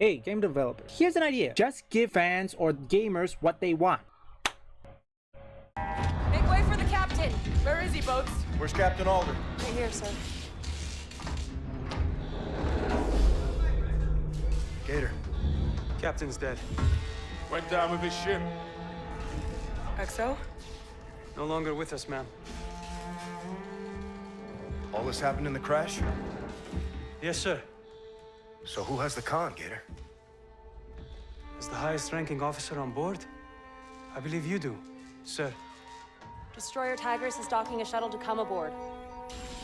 Hey, game developer, here's an idea. Just give fans or gamers what they want. Make way for the captain. Where is he, Boats? Where's Captain Alder? Right here, sir. Gator. Captain's dead. Went down with his ship. XO? No longer with us, ma'am. All this happened in the crash? Yes, sir. So who has the con, Gator? As the highest-ranking officer on board, I believe you do, sir. Destroyer Tigris is docking a shuttle to come aboard.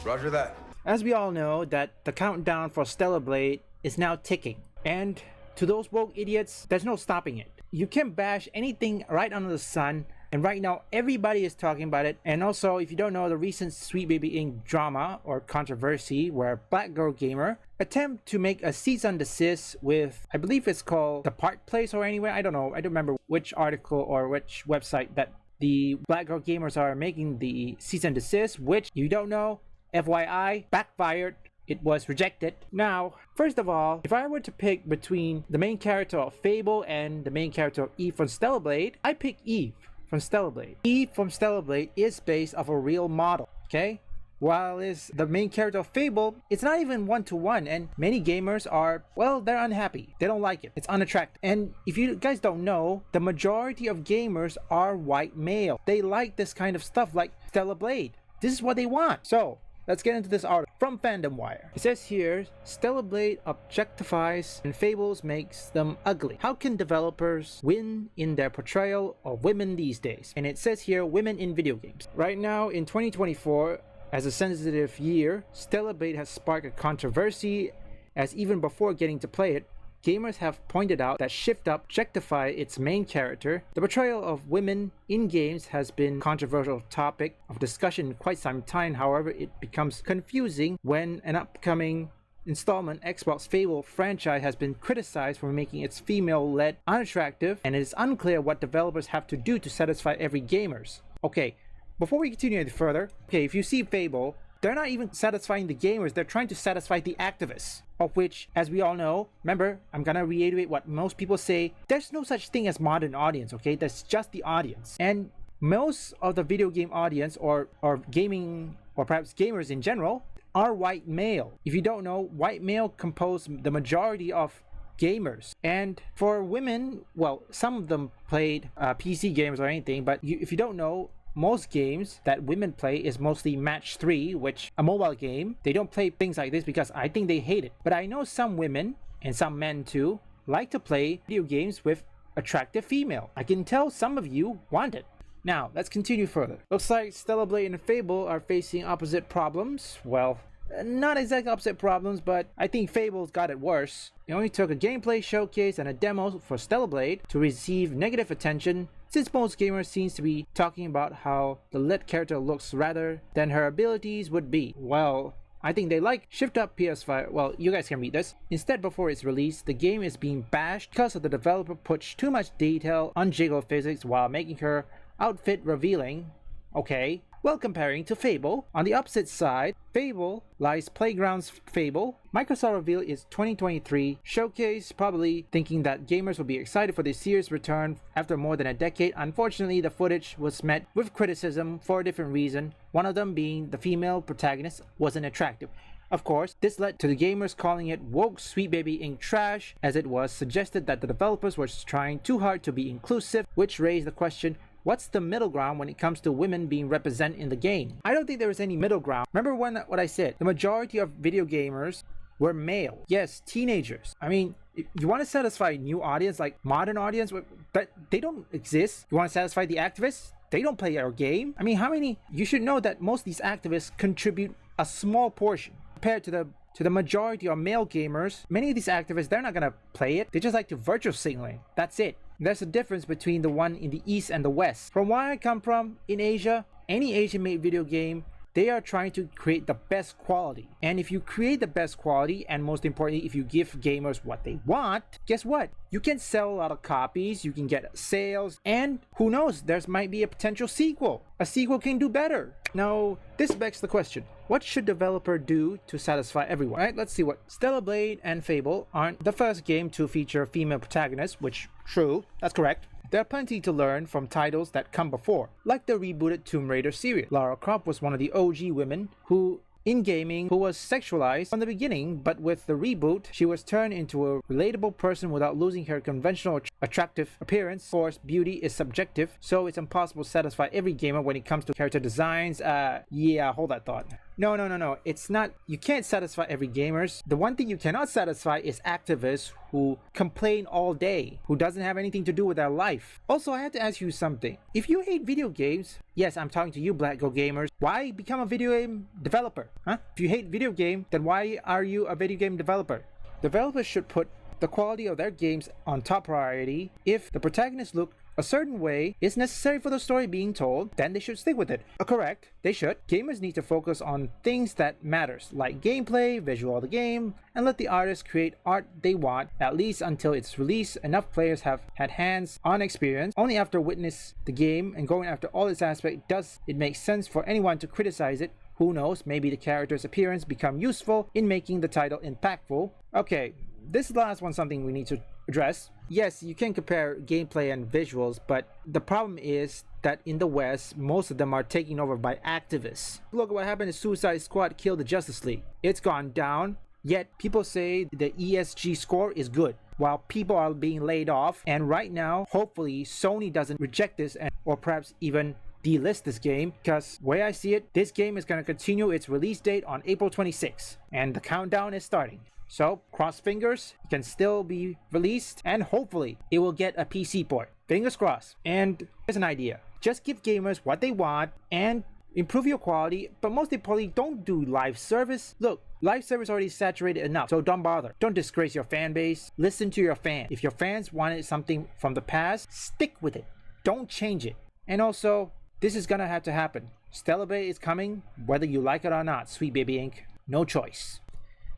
Roger that. As we all know, that the countdown for Stellar Blade is now ticking. And to those woke idiots, there's no stopping it. You can bash anything right under the sun, and right now everybody is talking about it. And also, if you don't know, the recent Sweet Baby Inc. drama or controversy where Black Girl Gamer attempt to make a cease and desist with, I believe it's called The Park Place or anywhere, I don't know, I don't remember which article or which website that the Black Girl Gamers are making the cease and desist, which you don't know, FYI, backfired. It was rejected. Now, first of all, if I were to pick between the main character of Fable and the main character of Eve from Stellar Blade, I pick Eve from Stellar Blade. Eve from Stellar Blade is based off a real model, okay? While is the main character of Fable, it's not even one-to-one, and many gamers are, well, they're unhappy. They don't like it. It's unattractive. And if you guys don't know, the majority of gamers are white male. They like this kind of stuff like Stellar Blade. This is what they want. So, let's get into this article from Fandom Wire. It says here, Stellar Blade objectifies and Fables makes them ugly. How can developers win in their portrayal of women these days? And it says here, women in video games. Right now in 2024, as a sensitive year, Stellar Blade has sparked a controversy, as even before getting to play it, gamers have pointed out that Shift Up objectify its main character. The portrayal of women in games has been a controversial topic of discussion in quite some time. However, it becomes confusing when an upcoming installment Xbox Fable franchise has been criticized for making its female-led unattractive, and it is unclear what developers have to do to satisfy every gamers. Okay, before we continue any further, okay, if you see Fable, they're not even satisfying the gamers, they're trying to satisfy the activists. Of which, as we all know, remember, I'm gonna reiterate what most people say, there's no such thing as modern audience, okay? That's just the audience. And most of the video game audience, or gaming, or perhaps gamers in general, are white male. If you don't know, white male compose the majority of gamers. And for women, well, some of them played PC games or anything, but if you don't know, most games that women play is mostly Match 3, which a mobile game. They don't play things like this because I think they hate it. But I know some women, and some men too, like to play video games with attractive female. I can tell some of you want it. Now, let's continue further. Looks like Stellar Blade and Fable are facing opposite problems. Well, not exactly opposite problems, but I think Fable's got it worse. It only took a gameplay showcase and a demo for Stellar Blade to receive negative attention, since most gamers seems to be talking about how the lead character looks rather than her abilities would be. Well, I think they like Shift Up PS5. Well, you guys can read this. Instead, before its release, the game is being bashed because of the developer pushed too much detail on jiggle physics while making her outfit revealing. Okay. Well, comparing to Fable, on the opposite side, Fable lies Playground's Fable. Microsoft revealed its 2023 showcase, probably thinking that gamers will be excited for the series' return after more than a decade. Unfortunately, the footage was met with criticism for a different reason, one of them being the female protagonist wasn't attractive. Of course, this led to the gamers calling it woke Sweet Baby Inc. trash, as it was suggested that the developers were trying too hard to be inclusive, which raised the question, what's the middle ground when it comes to women being represented in the game? I don't think there is any middle ground. Remember what I said, the majority of video gamers were male. Yes, teenagers. I mean, if you want to satisfy a new audience, like modern audience, but they don't exist. You want to satisfy the activists? They don't play our game. I mean, how many? You should know that most of these activists contribute a small portion compared to the majority of male gamers. Many of these activists, they're not gonna play it. They just like to virtual signaling. That's it. There's a difference between the one in the East and the West. From where I come from, in Asia, any Asian-made video game, they are trying to create the best quality. And if you create the best quality, and most importantly, if you give gamers what they want, guess what? You can sell a lot of copies, you can get sales, and who knows, there might be a potential sequel. A sequel can do better. Now, this begs the question, what should developer do to satisfy everyone? Right, let's see what. Stellar Blade and Fable aren't the first game to feature female protagonists, which, true, that's correct. There are plenty to learn from titles that come before, like the rebooted Tomb Raider series. Lara Croft was one of the OG women who was sexualized from the beginning, but with the reboot, she was turned into a relatable person without losing her conventional attractive appearance. Of course, beauty is subjective, so it's impossible to satisfy every gamer when it comes to character designs. Yeah, hold that thought. No, it's not. You can't satisfy every gamers. The one thing you cannot satisfy is activists who complain all day, who doesn't have anything to do with their life. Also, I had to ask you something. If you hate video games, yes, I'm talking to you, Black Girl gamers, why become a video game developer? Huh? If you hate video game, then why are you a video game developer? Developers should put the quality of their games on top priority. If the protagonists look a certain way is necessary for the story being told, then they should stick with it. Correct, they should. Gamers need to focus on things that matters, like gameplay, visual of the game, and let the artists create art they want, at least until its release. Enough players have had hands-on experience. Only after witness the game and going after all its aspects does it make sense for anyone to criticize it. Who knows, maybe the character's appearance become useful in making the title impactful. Okay, this last one's something we need to address. Yes, you can compare gameplay and visuals, but the problem is that in the West, most of them are taken over by activists. Look at what happened to Suicide Squad Kill the Justice League. It's gone down, yet people say the ESG score is good, while people are being laid off. And right now, hopefully Sony doesn't reject this or perhaps even delist this game, because the way I see it, this game is going to continue its release date on April 26th, and the countdown is starting. So, cross fingers, it can still be released, and hopefully it will get a PC port. Fingers crossed. And here's an idea. Just give gamers what they want and improve your quality, but most importantly, don't do live service. Look, live service already saturated enough, so don't bother. Don't disgrace your fan base. Listen to your fans. If your fans wanted something from the past, stick with it. Don't change it. And also, this is gonna have to happen. Stellar Blade is coming, whether you like it or not, Sweet Baby Inc. No choice.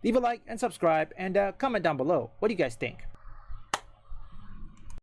Leave a like and subscribe, and comment down below. What do you guys think?